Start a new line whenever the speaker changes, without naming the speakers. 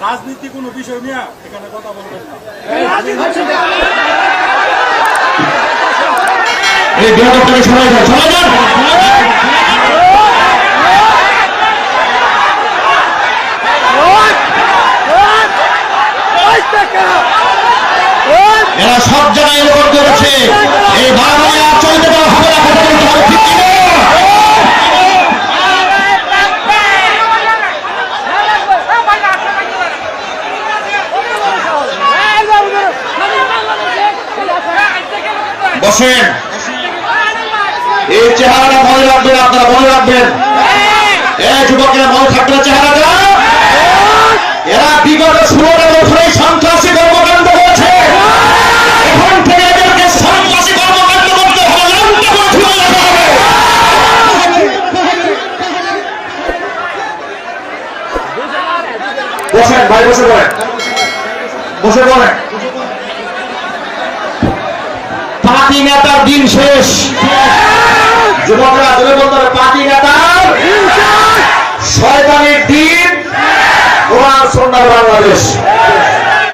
রাজনীতি কোনো বিষয় নিয়ে এখানে কথা বলবেন না।
এই বিভাগটাকে সবাই যান, সবাই যান। এরা সব জায়গায় রেকর্ড করেছে। এই বারবারে আর চলতে দেওয়া হবে না, কথা বলতে হবে, ঠিক কিনা? বসেন। এই চেহারাটা মনে রাখবেন, আপনারা মনে রাখবেন। এই যুবকেরা মনে থাকবে চেহারাটা। এরা বিগত 16 বছরে সন্ত্রাসী কর্মকাণ্ড করেছে। এখন থেকে এদেরকে সন্ত্রাসী কর্মকাণ্ড করতে হবে, লন্ডনে ফিরে যেতে হবে। বসেন ভাই, বসে পড়েন, বসে পড়েন। পার্টি নেতার দিন শেষ। যুবকরা জোরে বলতে হবে, পার্টি নেতার শয়তানির দিন। ওরা সোনার বাংলাদেশ।